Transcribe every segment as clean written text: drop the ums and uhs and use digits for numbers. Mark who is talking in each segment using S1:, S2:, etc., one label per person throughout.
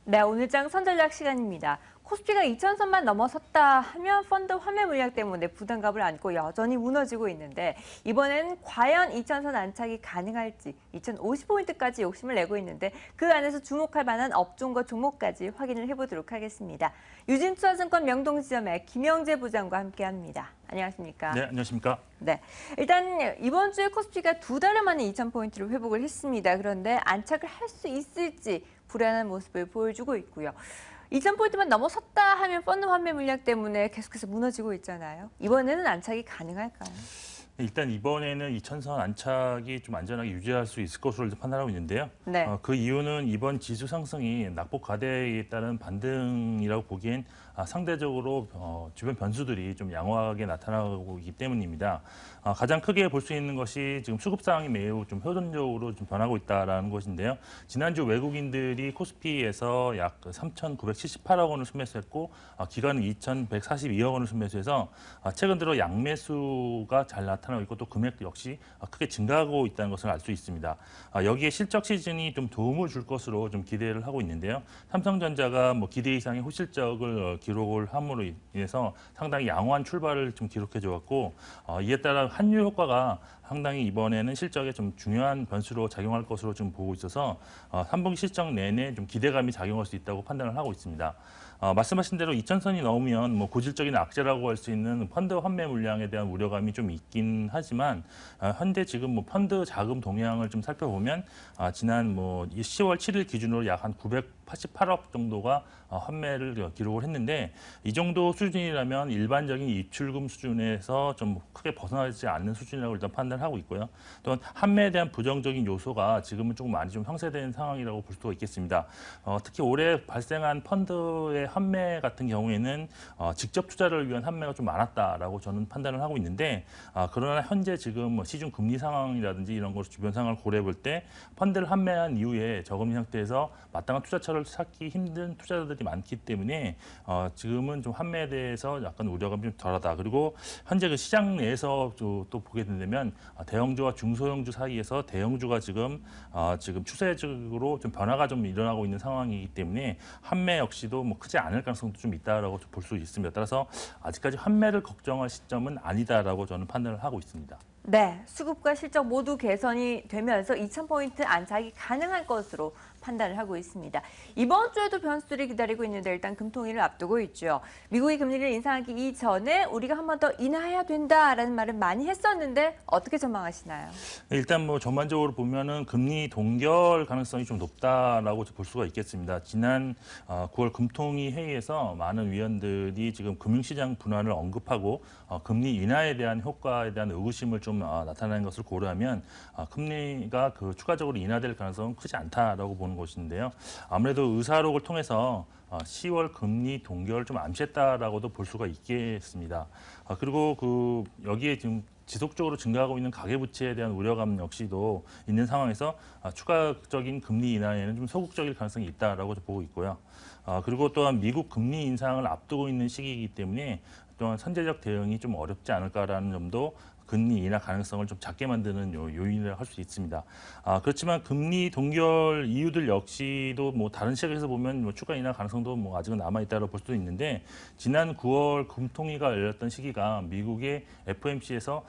S1: 네, 오늘장 선전략 시간입니다. 코스피가 2,000선만 넘어섰다 하면 펀드 환매 물량 때문에 부담감을 안고 여전히 무너지고 있는데 이번에는 과연 2,000선 안착이 가능할지 2,050포인트까지 욕심을 내고 있는데 그 안에서 주목할 만한 업종과 종목까지 확인을 해보도록 하겠습니다. 유진투자증권 명동지점의 김영재 부장과 함께합니다. 안녕하십니까?
S2: 네, 안녕하십니까?
S1: 네, 일단 이번 주에 코스피가 2달 만에 2,000포인트를 회복을 했습니다. 그런데 안착을 할 수 있을지 불안한 모습을 보여주고 있고요. 2,000포인트만 넘어섰다 하면 펀드 환매 물량 때문에 계속해서 무너지고 있잖아요. 이번에는 안착이 가능할까요?
S2: 일단 이번에는 2,000선 안착이 좀 안전하게 유지할 수 있을 것으로 판단하고 있는데요.
S1: 네.
S2: 그 이유는 이번 지수 상승이 낙폭 과대에 따른 반등이라고 보기엔 상대적으로 주변 변수들이 좀 양호하게 나타나고 있기 때문입니다. 가장 크게 볼 수 있는 것이 지금 수급 상황이 매우 좀 호전적으로 좀 변하고 있다라는 것인데요. 지난주 외국인들이 코스피에서 약 3,978억 원을 순매수했고 기관은 2,142억 원을 순매수해서 최근 들어 양매수가 잘 나타나고 있고 또 금액 역시 크게 증가하고 있다는 것을 알 수 있습니다. 여기에 실적 시즌이 좀 도움을 줄 것으로 좀 기대를 하고 있는데요. 삼성전자가 뭐 기대 이상의 호실적을 기록을 함으로 인해서 상당히 양호한 출발을 좀 기록해 주었고 이에 따라 환율 효과가 상당히 이번에는 실적에 좀 중요한 변수로 작용할 것으로 좀 보고 있어서 3분기 실적 내내 좀 기대감이 작용할 수 있다고 판단을 하고 있습니다. 말씀하신 대로 2,000선이 넘으면 뭐 고질적인 악재라고 할 수 있는 펀드 환매 물량에 대한 우려감이 좀 있긴 하지만 현재 지금 뭐 펀드 자금 동향을 좀 살펴보면 지난 뭐 10월 7일 기준으로 약 한 988억 정도가 환매를 기록을 했는데 이 정도 수준이라면 일반적인 입출금 수준에서 좀 크게 벗어나지 않는 수준이라고 일단 판단하고 있고요. 또한 환매에 대한 부정적인 요소가 지금은 조금 많이 좀 형성된 상황이라고 볼 수가 있겠습니다. 특히 올해 발생한 펀드의 환매 같은 경우에는 직접 투자를 위한 환매가 좀 많았다라고 저는 판단을 하고 있는데 그러나 현재 지금 뭐 시중 금리 상황이라든지 이런 걸 주변 상황을 고려해 볼 때 펀드를 환매한 이후에 저금리 상태에서 마땅한 투자처를 찾기 힘든 투자자들이 많기 때문에 지금은 좀 환매에 대해서 약간 우려감이 좀 덜하다. 그리고 현재 그 시장 내에서 또 보게 된다면 대형주와 중소형주 사이에서 대형주가 지금 추세적으로 좀 변화가 좀 일어나고 있는 상황이기 때문에 환매 역시도 뭐 크지 않을 가능성도 좀 있다라고 볼 수 있습니다. 따라서 아직까지 환매를 걱정할 시점은 아니다라고 저는 판단을 하고 있습니다.
S1: 네, 수급과 실적 모두 개선이 되면서 2,000포인트 안착이 가능할 것으로 판단을 하고 있습니다. 이번 주에도 변수들이 기다리고 있는데 일단 금통위를 앞두고 있죠. 미국이 금리를 인상하기 이전에 우리가 한 번 더 인하해야 된다라는 말을 많이 했었는데 어떻게 전망하시나요?
S2: 일단 뭐 전반적으로 보면은 금리 동결 가능성이 좀 높다라고 볼 수가 있겠습니다. 지난 9월 금통위 회의에서 많은 위원들이 지금 금융시장 분할을 언급하고 금리 인하에 대한 효과에 대한 의구심을 좀 나타내는 것을 고려하면 금리가 추가적으로 인하될 가능성은 크지 않다라고 보는 것인데요. 아무래도 의사록을 통해서 10월 금리 동결을 좀 암시했다라고도 볼 수가 있겠습니다. 그리고 여기에 지금 지속적으로 증가하고 있는 가계부채에 대한 우려감 역시도 있는 상황에서 추가적인 금리 인하에는 좀 소극적일 가능성이 있다라고 보고 있고요. 그리고 또한 미국 금리 인상을 앞두고 있는 시기이기 때문에 또한 선제적 대응이 좀 어렵지 않을까라는 점도 금리 인하 가능성을 좀 작게 만드는 요인을 할 수 있습니다. 그렇지만 금리 동결 이유들 역시도 뭐 다른 시각에서 보면 뭐 추가 인하 가능성도 뭐 아직은 남아 있다고 볼 수도 있는데 지난 9월 금통위가 열렸던 시기가 미국의 FOMC에서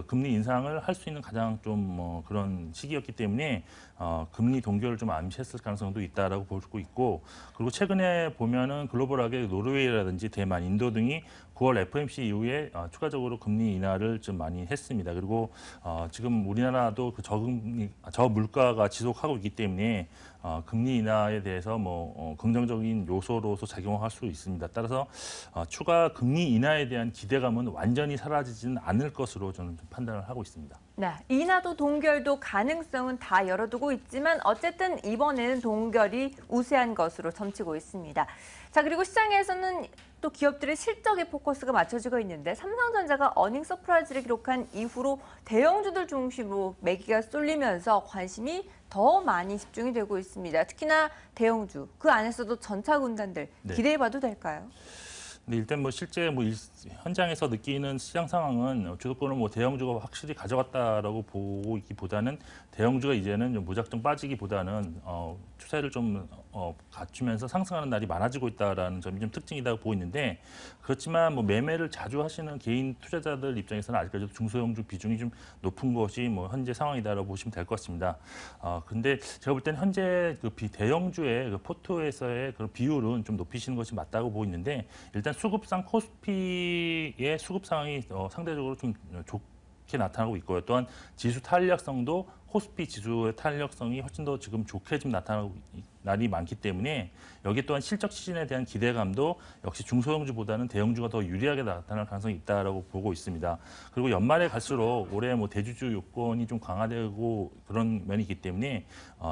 S2: 금리 인상을 할 수 있는 가장 좀 뭐 그런 시기였기 때문에 금리 동결을 좀 암시했을 가능성도 있다라고 볼 수 있고 그리고 최근에 보면은 글로벌하게 노르웨이라든지 대만, 인도 등이 9월 FOMC 이후에 추가적으로 금리 인하를 좀 많이 했습니다. 그리고 지금 우리나라도 그 저물가가 지속하고 있기 때문에 금리 인하에 대해서 뭐 긍정적인 요소로서 작용할 수 있습니다. 따라서 추가 금리 인하에 대한 기대감은 완전히 사라지지는 않을 것으로 저는 좀 판단을 하고 있습니다.
S1: 네, 인하도 동결도 가능성은 다 열어두고 있지만 어쨌든 이번에는 동결이 우세한 것으로 점치고 있습니다. 자, 그리고 시장에서는 또 기업들의 실적에 포커스가 맞춰지고 있는데 삼성전자가 어닝 서프라이즈를 기록한 이후로 대형주들 중심으로 매기가 쏠리면서 관심이 더 많이 집중이 되고 있습니다. 특히나 대형주, 그 안에서도 전차 군단들 기대해봐도 될까요?
S2: 근데 일단 뭐 실제 뭐 현장에서 느끼는 시장 상황은 주도권을 뭐 대형주가 확실히 가져갔다라고 보기보다는 대형주가 이제는 좀 무작정 빠지기보다는 추세를 좀 갖추면서 상승하는 날이 많아지고 있다라는 점이 좀 특징이라고 보고 있는데 그렇지만 뭐 매매를 자주 하시는 개인 투자자들 입장에서는 아직까지도 중소형주 비중이 좀 높은 것이 뭐 현재 상황이다라고 보시면 될 것 같습니다. 근데 제가 볼 때는 현재 그 대형주의 그 포트에서의 그런 비율은 좀 높이시는 것이 맞다고 보고 있는데 일단 수급상 코스피의 수급 상황이 상대적으로 좀 좋게 나타나고 있고요. 또한 지수 탄력성도 코스피 지수의 탄력성이 훨씬 더 지금 좋게 좀 나타나고 날이 많기 때문에 여기 또한 실적 시즌에 대한 기대감도 역시 중소형주보다는 대형주가 더 유리하게 나타날 가능성이 있다라고 보고 있습니다. 그리고 연말에 갈수록 올해 뭐 대주주 요건이 좀 강화되고 그런 면이 있기 때문에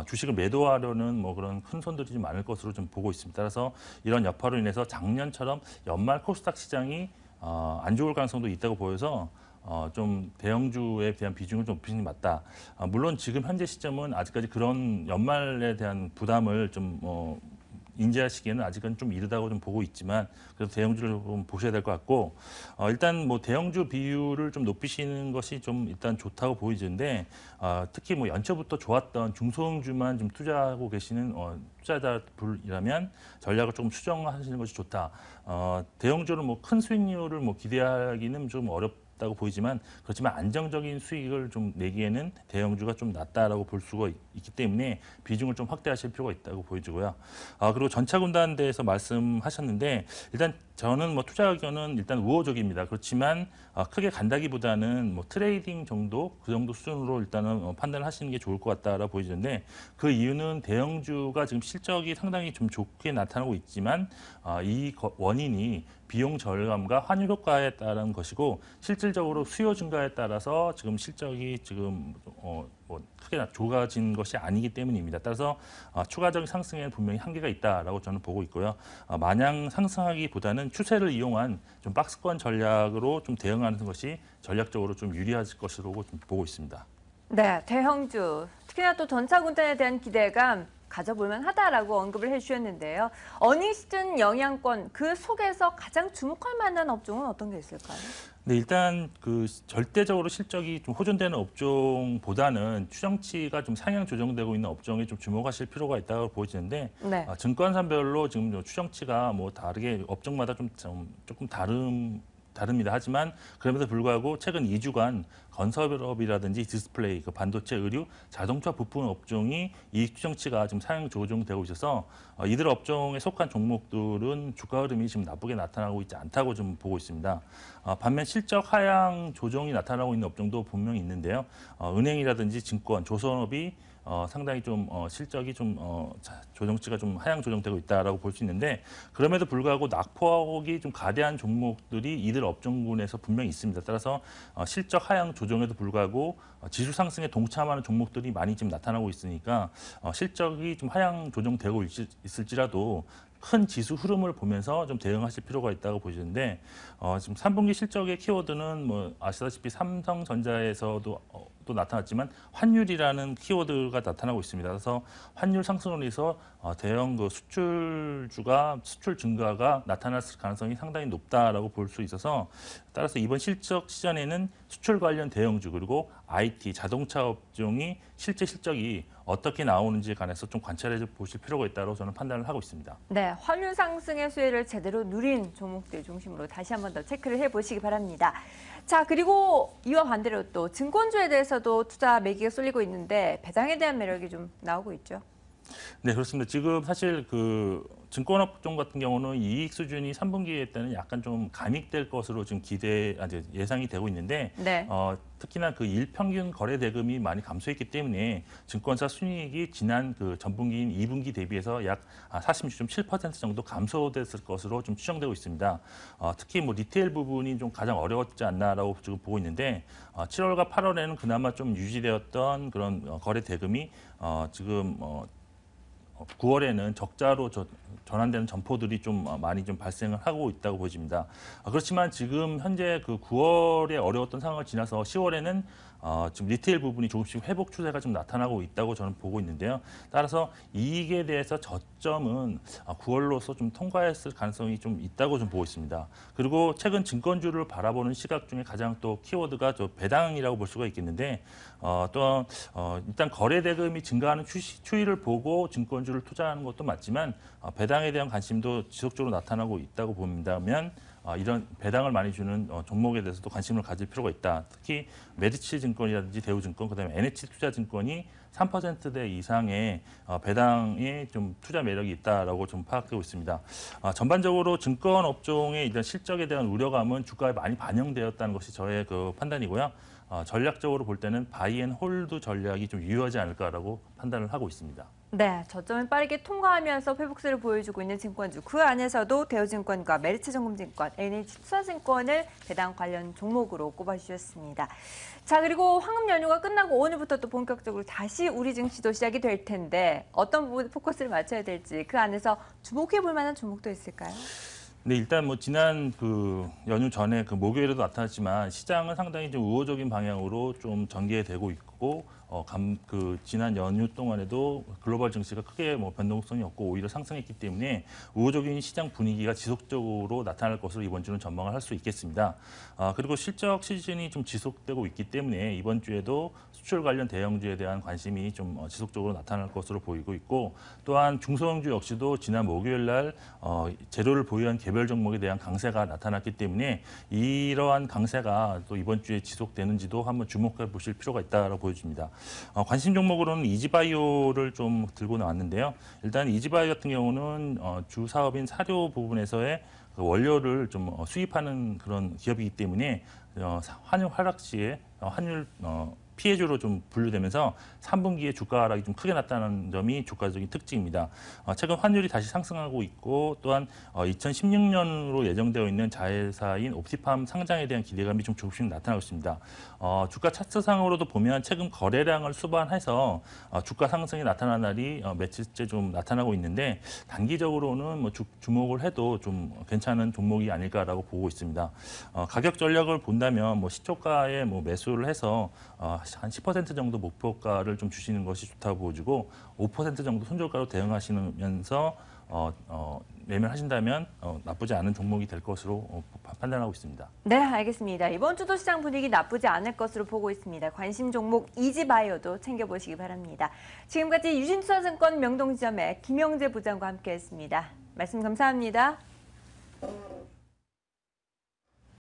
S2: 주식을 매도하려는 뭐 그런 큰 손들이 좀 많을 것으로 좀 보고 있습니다. 따라서 이런 여파로 인해서 작년처럼 연말 코스닥 시장이 안 좋을 가능성도 있다고 보여서 좀 대형주에 대한 비중을 좀 높이는 게 맞다. 물론 지금 현재 시점은 아직까지 그런 연말에 대한 부담을 좀 인지하시기에는 아직은 좀 이르다고 좀 보고 있지만 그래도 대형주를 좀 보셔야 될 것 같고 일단 뭐 대형주 비율을 좀 높이시는 것이 좀 일단 좋다고 보이는데 특히 뭐 연초부터 좋았던 중소형주만 좀 투자하고 계시는 투자자분이라면 전략을 조금 수정하시는 것이 좋다. 대형주는 뭐 큰 수익률을 뭐 기대하기는 좀 다고 보이지만 그렇지만 안정적인 수익을 좀 내기에는 대형주가 좀 낫다라고 볼 수가 있기 때문에 비중을 좀 확대하실 필요가 있다고 보여지고요. 그리고 전차군단에 대해서 말씀하셨는데 일단 저는 뭐 투자 의견은 일단 우호적입니다. 그렇지만 크게 간다기보다는 뭐 트레이딩 정도 그 정도 수준으로 일단은 판단을 하시는 게 좋을 것 같다라고 보이는데 그 이유는 대형주가 지금 실적이 상당히 좀 좋게 나타나고 있지만 이 원인이 비용 절감과 환율 효과에 따른 것이고 실질적으로 수요 증가에 따라서 지금 실적이 지금 뭐 크게 좋아진 것이 아니기 때문입니다. 따라서 추가적인 상승에는 분명히 한계가 있다라고 저는 보고 있고요. 마냥 상승하기보다는 추세를 이용한 좀 박스권 전략으로 좀 대응하는 것이 전략적으로 좀 유리할 것으로 좀 보고 있습니다.
S1: 네, 대형주, 특히나 또 전차군단에 대한 기대감 가져볼만 하다라고 언급을 해주셨는데요. 어닝 시즌 영향권 그 속에서 가장 주목할 만한 업종은 어떤 게 있을까요?
S2: 네, 일단 그 절대적으로 실적이 좀 호전되는 업종보다는 추정치가 좀 상향 조정되고 있는 업종에 좀 주목하실 필요가 있다고 보이는데
S1: 네.
S2: 증권사별로 지금 추정치가 뭐 다르게 업종마다 조금 다릅니다. 하지만 그럼에도 불구하고 최근 2주간 건설업이라든지 디스플레이, 그 반도체, 의류, 자동차 부품 업종이 이익 추정치가 지금 상향 조정되고 있어서 이들 업종에 속한 종목들은 주가 흐름이 지금 나쁘게 나타나고 있지 않다고 좀 보고 있습니다. 반면 실적 하향 조정이 나타나고 있는 업종도 분명히 있는데요. 은행이라든지 증권, 조선업이 상당히 좀 실적이 좀 조정치가 좀 하향 조정되고 있다라고 볼 수 있는데 그럼에도 불구하고 낙폭이 좀 가대한 종목들이 이들 업종군에서 분명히 있습니다. 따라서 실적 하향 조정에도 불구하고 지수 상승에 동참하는 종목들이 많이 지금 나타나고 있으니까 실적이 좀 하향 조정되고 있을지라도 큰 지수 흐름을 보면서 좀 대응하실 필요가 있다고 보시는데 지금 3분기 실적의 키워드는 뭐 아시다시피 삼성전자에서도 또 나타났지만 환율이라는 키워드가 나타나고 있습니다. 그래서 환율 상승으로 인해서 대형 그 수출주가 수출 증가가 나타날 가능성이 상당히 높다라고 볼 수 있어서 따라서 이번 실적 시즌에는 수출 관련 대형주 그리고 IT, 자동차 업종이 실제 실적이 어떻게 나오는지에 관해서 좀 관찰해 보실 필요가 있다고 저는 판단을 하고 있습니다.
S1: 네, 환율 상승의 수혜를 제대로 누린 종목들 중심으로 다시 한 번 더 체크를 해보시기 바랍니다. 자, 그리고 이와 반대로 또 증권주에 대해서도 투자 매기가 쏠리고 있는데 배당에 대한 매력이 좀 나오고 있죠.
S2: 네, 그렇습니다. 지금 사실 그 증권업종 같은 경우는 이익 수준이 3분기에 때는 약간 좀 감익될 것으로 지금 예상이 되고 있는데
S1: 네.
S2: 특히나 그 일평균 거래 대금이 많이 감소했기 때문에 증권사 순이익이 지난 그 전분기인 2분기 대비해서 약 46.7% 정도 감소됐을 것으로 좀 추정되고 있습니다. 특히 뭐 리테일 부분이 좀 가장 어려웠지 않나라고 지금 보고 있는데 7월과 8월에는 그나마 좀 유지되었던 그런 거래 대금이 지금 9월에는 적자로 전환되는 점포들이 좀 많이 좀 발생을 하고 있다고 보여집니다. 그렇지만 지금 현재 그 9월에 어려웠던 상황을 지나서 10월에는 지금 리테일 부분이 조금씩 회복 추세가 좀 나타나고 있다고 저는 보고 있는데요. 따라서 이익에 대해서 저점은 9월로서 좀 통과했을 가능성이 좀 있다고 좀 보고 있습니다. 그리고 최근 증권주를 바라보는 시각 중에 가장 또 키워드가 저 배당이라고 볼 수가 있겠는데 또한 일단 거래 대금이 증가하는 추이를 보고 증권주를 투자하는 것도 맞지만 배당에 대한 관심도 지속적으로 나타나고 있다고 봅니다면 이런 배당을 많이 주는 종목에 대해서도 관심을 가질 필요가 있다. 특히 메리츠증권이라든지 대우증권, 그다음에 NH투자증권이 3%대 이상의 배당에 좀 투자 매력이 있다라고 좀 파악되고 있습니다. 전반적으로 증권 업종의 이런 실적에 대한 우려감은 주가에 많이 반영되었다는 것이 저의 그 판단이고요. 전략적으로 볼 때는 바이앤홀드 전략이 좀 유효하지 않을까라고 판단을 하고 있습니다.
S1: 네, 저점을 빠르게 통과하면서 회복세를 보여주고 있는 증권주. 그 안에서도 대우증권과 메리츠정금증권, NH투자증권을 배당 관련 종목으로 꼽아주셨습니다. 자, 그리고 황금 연휴가 끝나고 오늘부터 또 본격적으로 다시 우리 증시도 시작이 될 텐데 어떤 부분에 포커스를 맞춰야 될지 그 안에서 주목해볼 만한 종목도 있을까요?
S2: 네, 일단 뭐 지난 그 연휴 전에 그 목요일에도 나타났지만 시장은 상당히 좀 우호적인 방향으로 좀 전개되고 있고 그 지난 연휴 동안에도 글로벌 증시가 크게 뭐 변동성이 없고 오히려 상승했기 때문에 우호적인 시장 분위기가 지속적으로 나타날 것으로 이번 주는 전망을 할 수 있겠습니다. 그리고 실적 시즌이 좀 지속되고 있기 때문에 이번 주에도 수출 관련 대형주에 대한 관심이 좀 지속적으로 나타날 것으로 보이고 있고 또한 중소형주 역시도 지난 목요일 날 재료를 보유한 개별 종목에 대한 강세가 나타났기 때문에 이러한 강세가 또 이번 주에 지속되는지도 한번 주목해 보실 필요가 있다고 보여집니다. 관심 종목으로는 이지바이오를 좀 들고 나왔는데요. 일단 이지바이오 같은 경우는 주 사업인 사료 부분에서의 그 원료를 좀 수입하는 그런 기업이기 때문에 환율 하락 시에 환율 피해주로 좀 분류되면서 3분기에 주가 하락이 좀 크게 나타나는 점이 주가적인 특징입니다. 최근 환율이 다시 상승하고 있고 또한 2016년으로 예정되어 있는 자회사인 옵티팜 상장에 대한 기대감이 좀 조금씩 나타나고 있습니다. 주가 차트상으로도 보면 최근 거래량을 수반해서 주가 상승이 나타난 날이 며칠째 좀 나타나고 있는데 단기적으로는 뭐 주목을 해도 좀 괜찮은 종목이 아닐까라고 보고 있습니다. 가격 전략을 본다면 뭐 시초가에 뭐 매수를 해서 한 10% 정도 목표가를 좀 주시는 것이 좋다고 보여지고 5% 정도 손절가로 대응하시면서 매매를 하신다면 나쁘지 않은 종목이 될 것으로 판단하고 있습니다.
S1: 네, 알겠습니다. 이번 주도 시장 분위기 나쁘지 않을 것으로 보고 있습니다. 관심 종목 이지바이오도 챙겨보시기 바랍니다. 지금까지 유진투자증권 명동지점의 김영재 부장과 함께했습니다. 말씀 감사합니다.